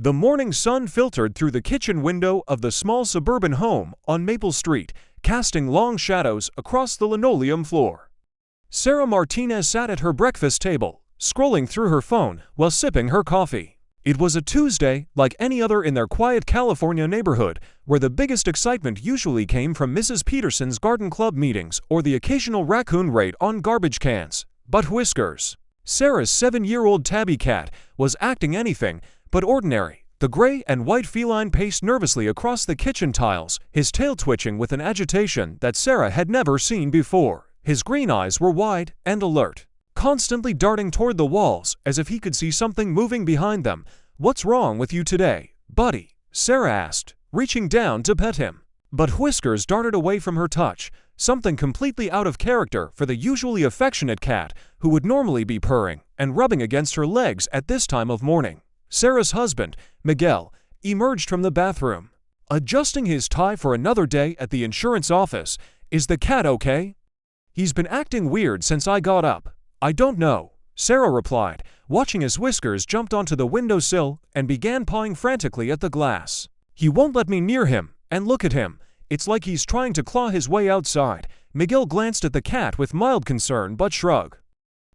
The morning sun filtered through the kitchen window of the small suburban home on Maple Street, casting long shadows across the linoleum floor. Sarah Martinez sat at her breakfast table, scrolling through her phone while sipping her coffee. It was a Tuesday, like any other in their quiet California neighborhood, where the biggest excitement usually came from Mrs. Peterson's garden club meetings or the occasional raccoon raid on garbage cans. But Whiskers, Sarah's 7-year-old tabby cat, was acting anything but ordinary. The gray and white feline paced nervously across the kitchen tiles, his tail twitching with an agitation that Sarah had never seen before. His green eyes were wide and alert, constantly darting toward the walls as if he could see something moving behind them. "What's wrong with you today, buddy?" Sarah asked, reaching down to pet him. But Whiskers darted away from her touch, something completely out of character for the usually affectionate cat who would normally be purring and rubbing against her legs at this time of morning. Sarah's husband, Miguel, emerged from the bathroom, adjusting his tie for another day at the insurance office. "Is the cat okay?" "He's been acting weird since I got up. I don't know," Sarah replied, watching as Whiskers jumped onto the windowsill and began pawing frantically at the glass. "He won't let me near him, and look at him. It's like he's trying to claw his way outside." Miguel glanced at the cat with mild concern but shrugged.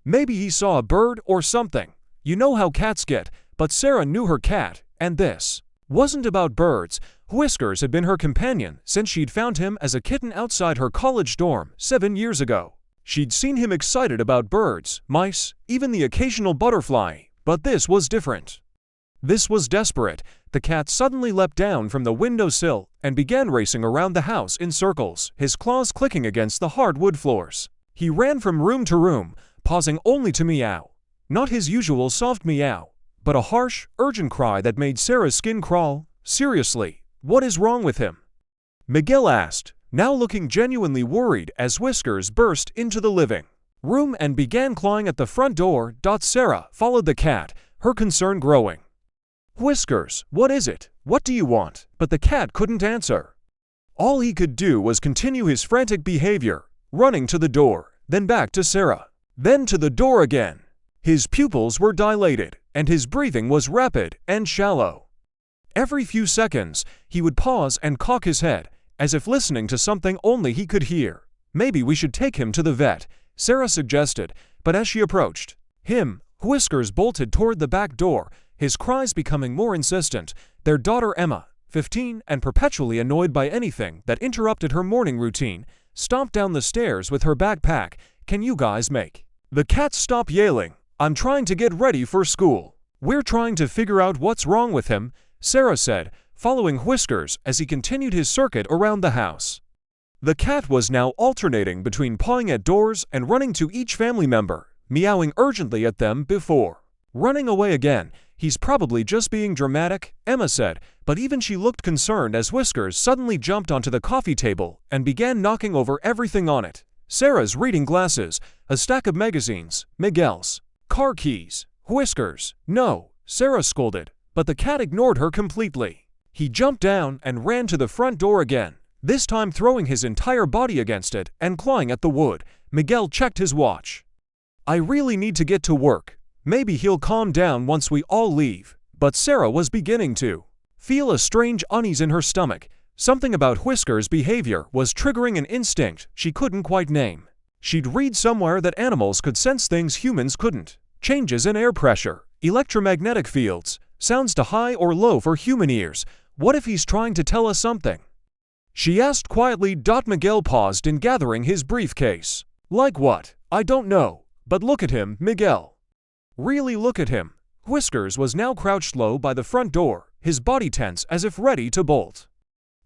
"Maybe he saw a bird or something. You know how cats get." But Sarah knew her cat, and this wasn't about birds. Whiskers had been her companion since she'd found him as a kitten outside her college dorm 7 years ago. She'd seen him excited about birds, mice, even the occasional butterfly, but this was different. This was desperate. The cat suddenly leapt down from the windowsill and began racing around the house in circles, his claws clicking against the hardwood floors. He ran from room to room, pausing only to meow. Not his usual soft meow, but a harsh, urgent cry that made Sarah's skin crawl. "Seriously, what is wrong with him?" Miguel asked, now looking genuinely worried as Whiskers burst into the living room and began clawing at the front door. Sarah followed the cat, her concern growing. "Whiskers, what is it? What do you want?" But the cat couldn't answer. All he could do was continue his frantic behavior, running to the door, then back to Sarah, then to the door again. His pupils were dilated, and his breathing was rapid and shallow. Every few seconds, he would pause and cock his head, as if listening to something only he could hear. "Maybe we should take him to the vet," Sarah suggested, but as she approached him, Whiskers bolted toward the back door, his cries becoming more insistent. Their daughter Emma, 15 and perpetually annoyed by anything that interrupted her morning routine, stomped down the stairs with her backpack. "Can you guys make the cat stop yelling? I'm trying to get ready for school." "We're trying to figure out what's wrong with him," Sarah said, following Whiskers as he continued his circuit around the house. The cat was now alternating between pawing at doors and running to each family member, meowing urgently at them before running away again. "He's probably just being dramatic," Emma said, but even she looked concerned as Whiskers suddenly jumped onto the coffee table and began knocking over everything on it. Sarah's reading glasses, a stack of magazines, Miguel's car keys. "Whiskers, no," Sarah scolded, but the cat ignored her completely. He jumped down and ran to the front door again, this time throwing his entire body against it and clawing at the wood. Miguel checked his watch. "I really need to get to work. Maybe he'll calm down once we all leave." But Sarah was beginning to feel a strange unease in her stomach. Something about Whiskers' behavior was triggering an instinct she couldn't quite name. She'd read somewhere that animals could sense things humans couldn't. Changes in air pressure, electromagnetic fields, sounds to high or low for human ears. What if he's trying to tell us something? She asked quietly. Miguel paused in gathering his briefcase. "Like what? I don't know. But look at him, Miguel. Really look at him." Whiskers was now crouched low by the front door, his body tense as if ready to bolt.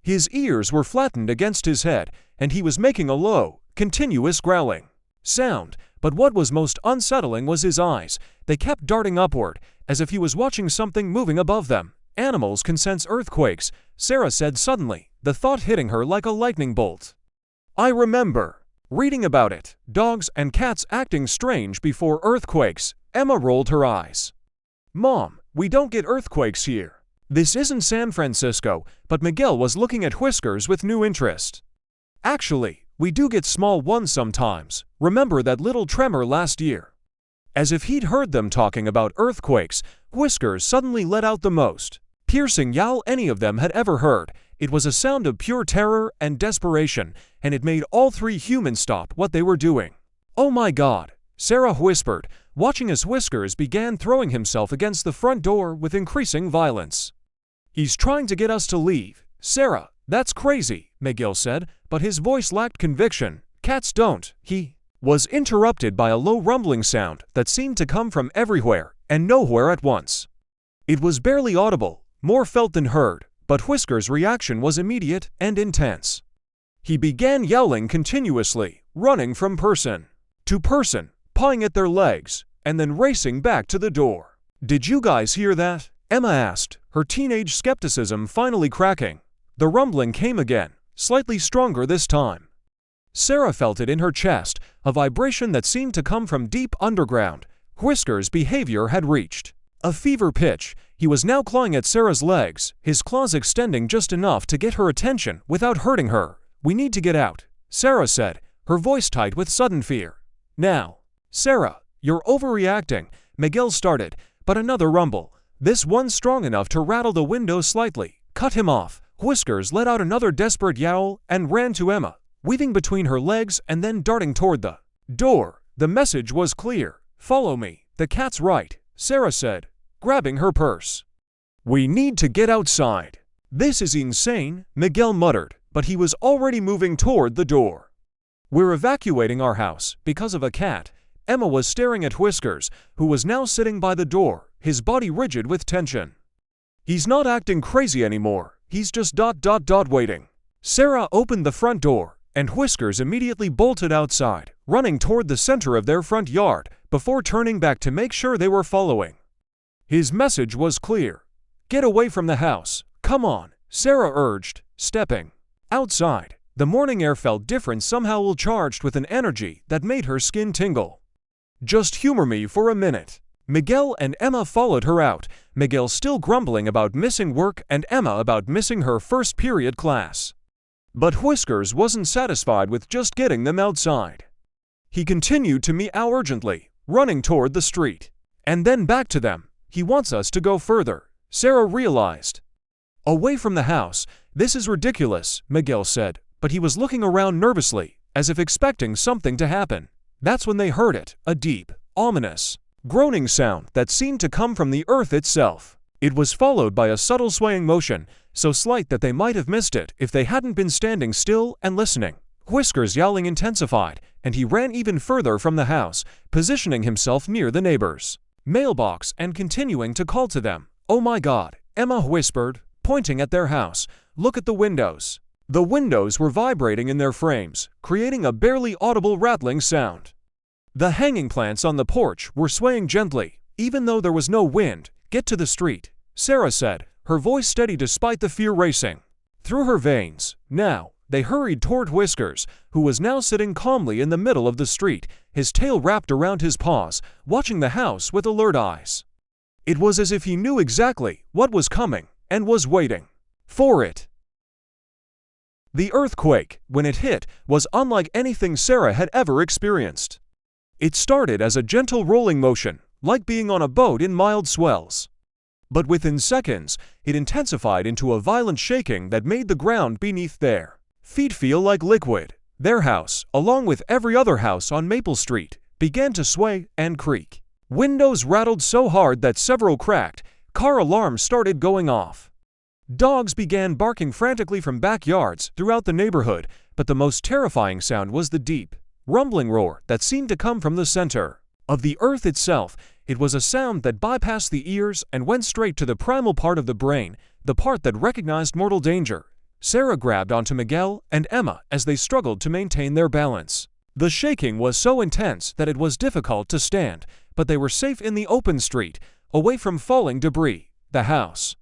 His ears were flattened against his head, and he was making a low, continuous growling sound. But what was most unsettling was his eyes. They kept darting upward, as if he was watching something moving above them. "Animals can sense earthquakes," Sarah said suddenly, the thought hitting her like a lightning bolt. "I remember reading about it. Dogs and cats acting strange before earthquakes." Emma rolled her eyes. "Mom, we don't get earthquakes here. This isn't San Francisco." But Miguel was looking at Whiskers with new interest. "Actually, we do get small ones sometimes. Remember that little tremor last year?" As if he'd heard them talking about earthquakes, Whiskers suddenly let out the most piercing yowl any of them had ever heard. It was a sound of pure terror and desperation, and it made all three humans stop what they were doing. "Oh my God," Sarah whispered, watching as Whiskers began throwing himself against the front door with increasing violence. "He's trying to get us to leave." "Sarah, that's crazy," Miguel said, but his voice lacked conviction. "Cats don't." He was interrupted by a low rumbling sound that seemed to come from everywhere and nowhere at once. It was barely audible, more felt than heard, but Whiskers' reaction was immediate and intense. He began yelling continuously, running from person to person, pawing at their legs, and then racing back to the door. "Did you guys hear that?" Emma asked, her teenage skepticism finally cracking. The rumbling came again, slightly stronger this time. Sarah felt it in her chest, a vibration that seemed to come from deep underground. Whiskers' behavior had reached a fever pitch. He was now clawing at Sarah's legs, his claws extending just enough to get her attention without hurting her. "We need to get out," Sarah said, her voice tight with sudden fear. "Now." "Sarah, you're overreacting," Miguel started, but another rumble, this one strong enough to rattle the window slightly, cut him off. Whiskers let out another desperate yowl and ran to Emma, weaving between her legs and then darting toward the door. The message was clear. "Follow me. The cat's right," Sarah said, grabbing her purse. "We need to get outside." "This is insane," Miguel muttered, but he was already moving toward the door. "We're evacuating our house because of a cat." Emma was staring at Whiskers, who was now sitting by the door, his body rigid with tension. "He's not acting crazy anymore. He's just waiting." Sarah opened the front door, and Whiskers immediately bolted outside, running toward the center of their front yard, before turning back to make sure they were following. His message was clear. "Get away from the house. Come on," Sarah urged, stepping outside. The morning air felt different, somehow charged with an energy that made her skin tingle. "Just humor me for a minute." Miguel and Emma followed her out, Miguel still grumbling about missing work and Emma about missing her first period class. But Whiskers wasn't satisfied with just getting them outside. He continued to meow urgently, running toward the street. And then back to them. "He wants us to go further," Sarah realized. "Away from the house. This is ridiculous," Miguel said, but he was looking around nervously, as if expecting something to happen. That's when they heard it, a deep, ominous, groaning sound that seemed to come from the earth itself. It was followed by a subtle swaying motion, so slight that they might have missed it if they hadn't been standing still and listening. Whiskers' yowling intensified, and he ran even further from the house, positioning himself near the neighbors' mailbox and continuing to call to them. "Oh my God," Emma whispered, pointing at their house. "Look at the windows." The windows were vibrating in their frames, creating a barely audible rattling sound. The hanging plants on the porch were swaying gently, even though there was no wind. "Get to the street," Sarah said, her voice steady despite the fear racing through her veins. Now, they hurried toward Whiskers, who was now sitting calmly in the middle of the street, his tail wrapped around his paws, watching the house with alert eyes. It was as if he knew exactly what was coming and was waiting for it. The earthquake, when it hit, was unlike anything Sarah had ever experienced. It started as a gentle rolling motion, like being on a boat in mild swells. But within seconds, it intensified into a violent shaking that made the ground beneath their feet feel like liquid. Their house, along with every other house on Maple Street, began to sway and creak. Windows rattled so hard that several cracked. Car alarms started going off. Dogs began barking frantically from backyards throughout the neighborhood, but the most terrifying sound was the deep, rumbling roar that seemed to come from the center of the earth itself. It was a sound that bypassed the ears and went straight to the primal part of the brain, the part that recognized mortal danger. Sarah grabbed onto Miguel and Emma as they struggled to maintain their balance. The shaking was so intense that it was difficult to stand, but they were safe in the open street, away from falling debris. The house,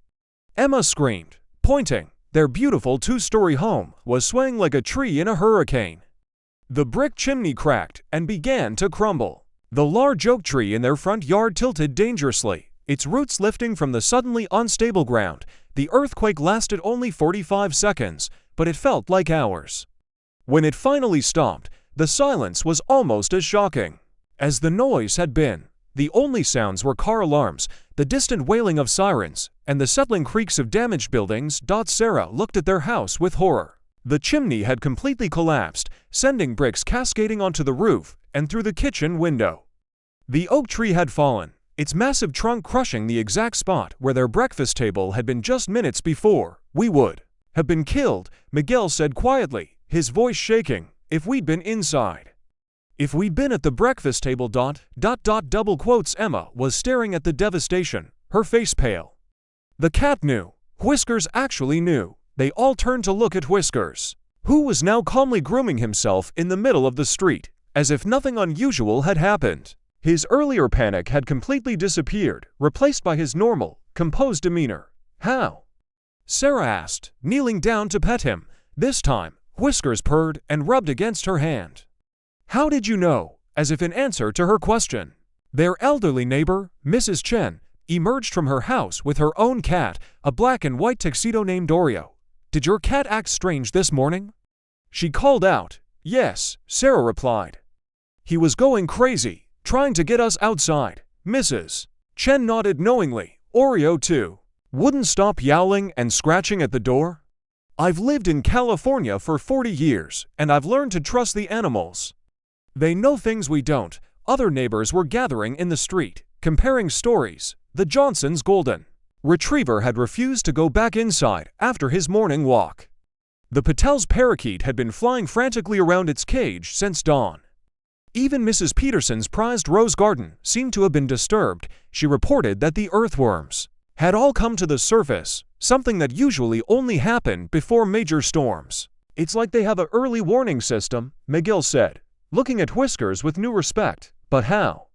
Emma screamed, pointing. Their beautiful two-story home was swaying like a tree in a hurricane. The brick chimney cracked and began to crumble. The large oak tree in their front yard tilted dangerously, its roots lifting from the suddenly unstable ground. The earthquake lasted only 45 seconds, but it felt like hours. When it finally stopped, the silence was almost as shocking as the noise had been. The only sounds were car alarms, the distant wailing of sirens, and the settling creaks of damaged buildings. Sarah looked at their house with horror. The chimney had completely collapsed, sending bricks cascading onto the roof and through the kitchen window. The oak tree had fallen, its massive trunk crushing the exact spot where their breakfast table had been just minutes before. "We would have been killed," Miguel said quietly, his voice shaking, "if we'd been inside. If we'd been at the breakfast table. Double quotes. Emma was staring at the devastation, her face pale. The cat knew. Whiskers actually knew. They all turned to look at Whiskers, who was now calmly grooming himself in the middle of the street, as if nothing unusual had happened. His earlier panic had completely disappeared, replaced by his normal, composed demeanor. "How?" Sarah asked, kneeling down to pet him. This time, Whiskers purred and rubbed against her hand. "How did you know?" As if in answer to her question. Their elderly neighbor, Mrs. Chen, emerged from her house with her own cat, a black and white tuxedo named Oreo. "Did your cat act strange this morning?" she called out. "Yes," Sarah replied. "He was going crazy, trying to get us outside." Mrs. Chen nodded knowingly. "Oreo too. Wouldn't stop yowling and scratching at the door." "I've lived in California for 40 years, and I've learned to trust the animals. They know things we don't." Other neighbors were gathering in the street, comparing stories. The Johnson's golden retriever had refused to go back inside after his morning walk. The Patel's parakeet had been flying frantically around its cage since dawn. Even Mrs. Peterson's prized rose garden seemed to have been disturbed. She reported that the earthworms had all come to the surface, something that usually only happened before major storms. "It's like they have an early warning system," Miguel said, looking at Whiskers with new respect. "But how?"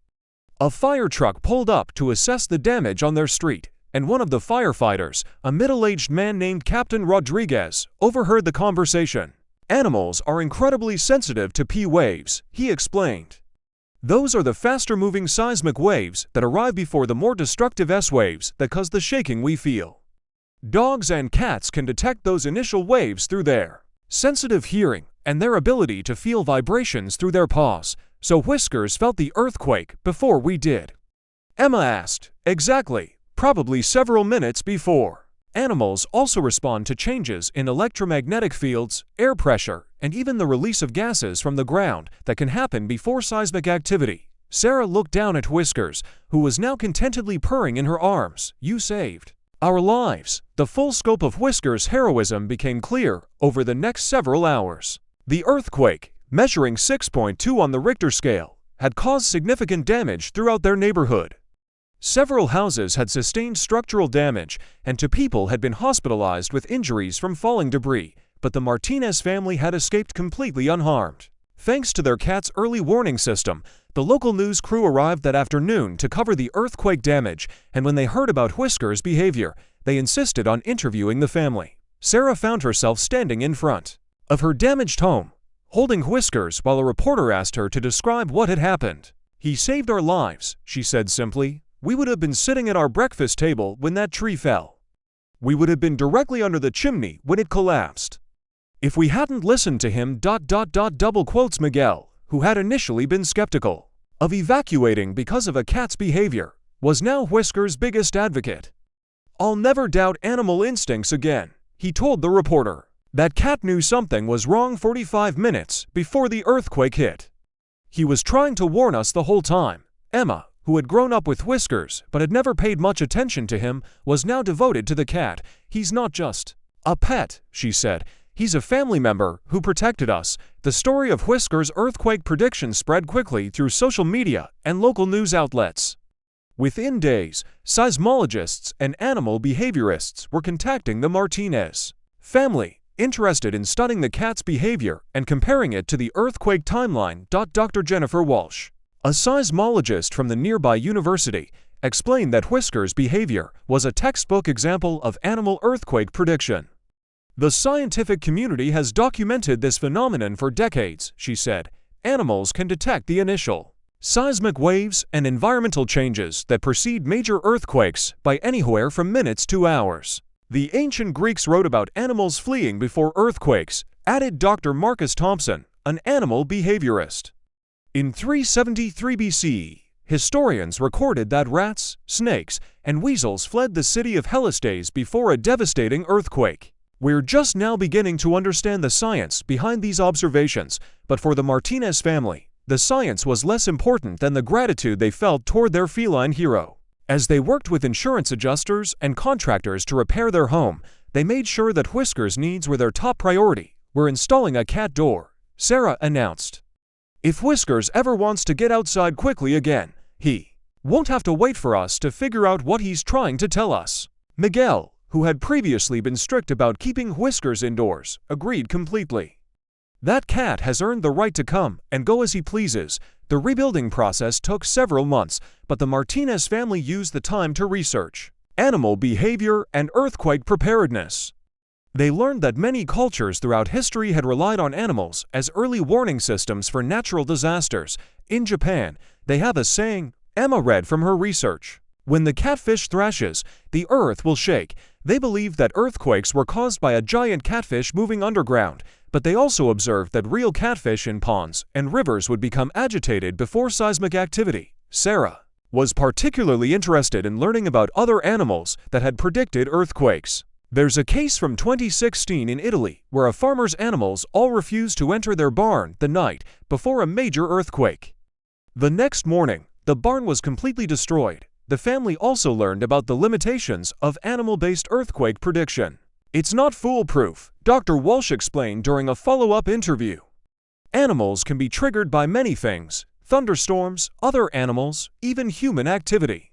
A fire truck pulled up to assess the damage on their street, and one of the firefighters, a middle-aged man named Captain Rodriguez, overheard the conversation. "Animals are incredibly sensitive to P waves," he explained. "Those are the faster-moving seismic waves that arrive before the more destructive S waves that cause the shaking we feel. Dogs and cats can detect those initial waves through their sensitive hearing and their ability to feel vibrations through their paws, so Whiskers felt the earthquake before we did." Emma asked. "Exactly. Probably several minutes before." Animals also respond to changes in electromagnetic fields, air pressure, and even the release of gases from the ground that can happen before seismic activity. Sarah looked down at Whiskers, who was now contentedly purring in her arms. "You saved our lives." The full scope of Whiskers' heroism became clear over the next several hours. The earthquake, measuring 6.2 on the Richter scale, had caused significant damage throughout their neighborhood. Several houses had sustained structural damage, and two people had been hospitalized with injuries from falling debris, but the Martinez family had escaped completely unharmed. Thanks to their cat's early warning system, the local news crew arrived that afternoon to cover the earthquake damage, and when they heard about Whiskers' behavior, they insisted on interviewing the family. Sarah found herself standing in front of her damaged home, holding Whiskers while a reporter asked her to describe what had happened. "He saved our lives," she said simply. "We would have been sitting at our breakfast table when that tree fell. We would have been directly under the chimney when it collapsed. If we hadn't listened to him." Double quotes. Miguel, who had initially been skeptical of evacuating because of a cat's behavior, was now Whiskers' biggest advocate. "I'll never doubt animal instincts again," he told the reporter. "That cat knew something was wrong 45 minutes before the earthquake hit. He was trying to warn us the whole time." Emma, who had grown up with Whiskers but had never paid much attention to him, was now devoted to the cat. "He's not just a pet," she said. "He's a family member who protected us." The story of Whiskers' earthquake prediction spread quickly through social media and local news outlets. Within days, seismologists and animal behaviorists were contacting the Martinez family, interested in studying the cat's behavior and comparing it to the earthquake timeline. Dr. Jennifer Walsh, a seismologist from the nearby university, explained that Whiskers' behavior was a textbook example of animal earthquake prediction. "The scientific community has documented this phenomenon for decades," she said. "Animals can detect the initial seismic waves and environmental changes that precede major earthquakes by anywhere from minutes to hours. The ancient Greeks wrote about animals fleeing before earthquakes," added Dr. Marcus Thompson, an animal behaviorist. "In 373 BC, Historians recorded that rats, snakes, and weasels fled the city of Hellas days before a devastating earthquake. We're just now beginning to understand the science behind these observations, but for the Martinez family, the science was less important than the gratitude they felt toward their feline hero. As they worked with insurance adjusters and contractors to repair their home, they made sure that Whiskers' needs were their top priority. "We're installing a cat door," Sarah announced. "If Whiskers ever wants to get outside quickly again, he won't have to wait for us to figure out what he's trying to tell us." Miguel, who had previously been strict about keeping Whiskers indoors, agreed completely. "That cat has earned the right to come and go as he pleases." The rebuilding process took several months, but the Martinez family used the time to research animal behavior and earthquake preparedness. They learned that many cultures throughout history had relied on animals as early warning systems for natural disasters. In Japan, they have a saying, Emma read from her research: "When the catfish thrashes, the earth will shake." They believed that earthquakes were caused by a giant catfish moving underground, but they also observed that real catfish in ponds and rivers would become agitated before seismic activity. Sarah was particularly interested in learning about other animals that had predicted earthquakes. There's a case from 2016 in Italy where a farmer's animals all refused to enter their barn the night before a major earthquake. The next morning, the barn was completely destroyed. The family also learned about the limitations of animal-based earthquake prediction. "It's not foolproof," Dr. Walsh explained during a follow-up interview. "Animals can be triggered by many things: thunderstorms, other animals, even human activity.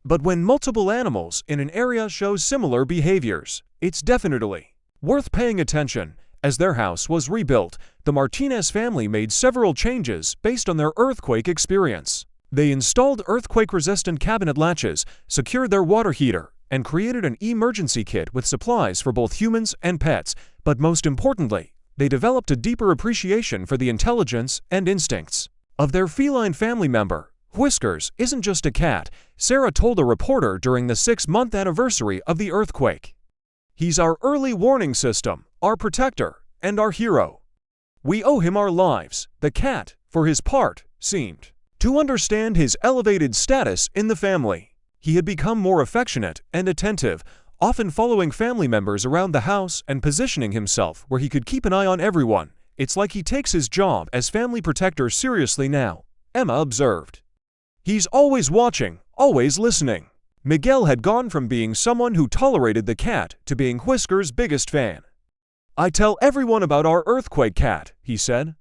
But when multiple animals in an area show similar behaviors, it's definitely worth paying attention." As their house was rebuilt, the Martinez family made several changes based on their earthquake experience. They installed earthquake-resistant cabinet latches, secured their water heater, and created an emergency kit with supplies for both humans and pets. But most importantly, they developed a deeper appreciation for the intelligence and instincts of their feline family member. "Whiskers isn't just a cat," Sarah told a reporter during the 6-month anniversary of the earthquake. "He's our early warning system, our protector, and our hero. We owe him our lives." The cat, for his part, seemed to understand his elevated status in the family. He had become more affectionate and attentive, often following family members around the house and positioning himself where he could keep an eye on everyone. "It's like he takes his job as family protector seriously now," Emma observed. "He's always watching, always listening." Miguel had gone from being someone who tolerated the cat to being Whiskers' biggest fan. "I tell everyone about our earthquake cat," he said.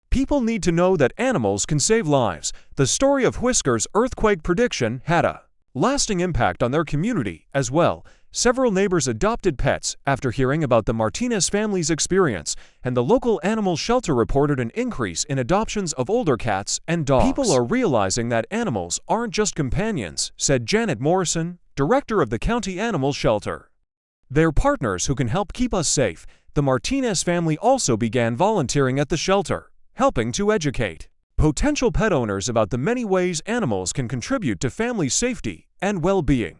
"People need to know that animals can save lives." The story of Whiskers' earthquake prediction had a lasting impact on their community as well. Several neighbors adopted pets after hearing about the Martinez family's experience, and the local animal shelter reported an increase in adoptions of older cats and dogs. "People are realizing that animals aren't just companions," said Janet Morrison, director of the county animal shelter. "They're partners who can help keep us safe." The Martinez family also began volunteering at the shelter, helping to educate potential pet owners about the many ways animals can contribute to family safety and well-being.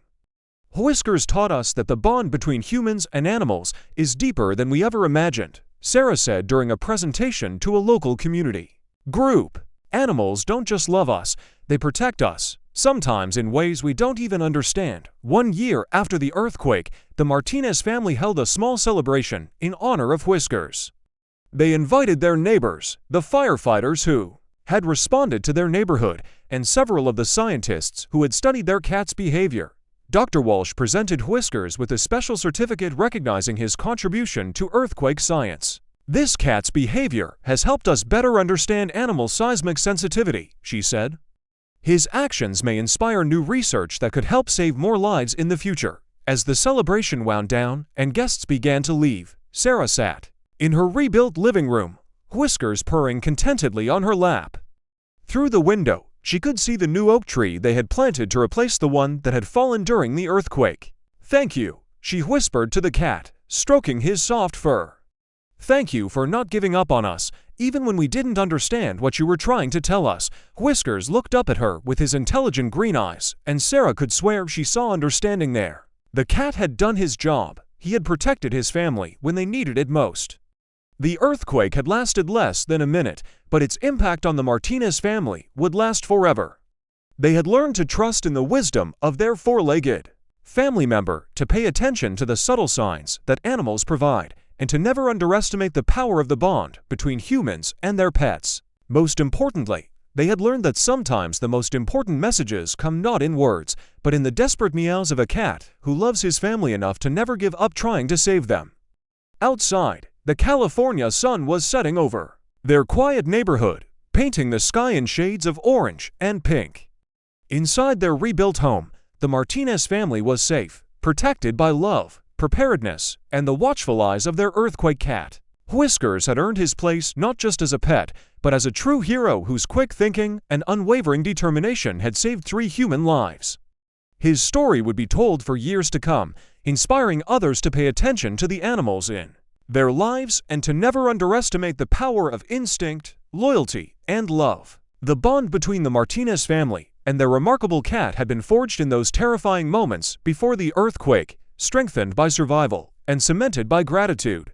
"Whiskers taught us that the bond between humans and animals is deeper than we ever imagined," Sarah said during a presentation to a local community group. "Animals don't just love us, they protect us, sometimes in ways we don't even understand." 1 year after the earthquake, the Martinez family held a small celebration in honor of Whiskers. They invited their neighbors, the firefighters who had responded to their neighborhood, and several of the scientists who had studied their cat's behavior. Dr. Walsh presented Whiskers with a special certificate recognizing his contribution to earthquake science. "This cat's behavior has helped us better understand animal seismic sensitivity," she said. "His actions may inspire new research that could help save more lives in the future." As the celebration wound down and guests began to leave, Sarah sat in her rebuilt living room, Whiskers purring contentedly on her lap. Through the window, she could see the new oak tree they had planted to replace the one that had fallen during the earthquake. "Thank you," she whispered to the cat, stroking his soft fur. "Thank you for not giving up on us, even when we didn't understand what you were trying to tell us." Whiskers looked up at her with his intelligent green eyes, and Sarah could swear she saw understanding there. The cat had done his job. He had protected his family when they needed it most. The earthquake had lasted less than a minute, but its impact on the Martinez family would last forever. They had learned to trust in the wisdom of their four-legged family member, to pay attention to the subtle signs that animals provide, and to never underestimate the power of the bond between humans and their pets. Most importantly, they had learned that sometimes the most important messages come not in words, but in the desperate meows of a cat who loves his family enough to never give up trying to save them. Outside, the California sun was setting over their quiet neighborhood, painting the sky in shades of orange and pink. Inside their rebuilt home, the Martinez family was safe, protected by love, preparedness, and the watchful eyes of their earthquake cat. Whiskers had earned his place not just as a pet, but as a true hero whose quick thinking and unwavering determination had saved 3 human lives. His story would be told for years to come, inspiring others to pay attention to the animals in their lives and to never underestimate the power of instinct, loyalty, and love. The bond between the Martinez family and their remarkable cat had been forged in those terrifying moments before the earthquake, strengthened by survival and cemented by gratitude.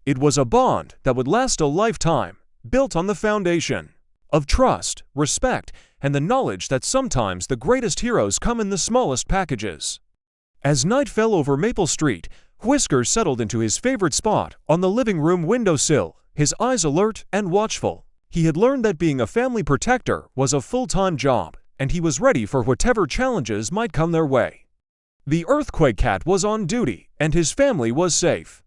It was a bond that would last a lifetime, built on the foundation of trust, respect, and the knowledge that sometimes the greatest heroes come in the smallest packages. As night fell over Maple Street, Whiskers settled into his favorite spot on the living room windowsill, his eyes alert and watchful. He had learned that being a family protector was a full-time job, and he was ready for whatever challenges might come their way. The earthquake cat was on duty, and his family was safe.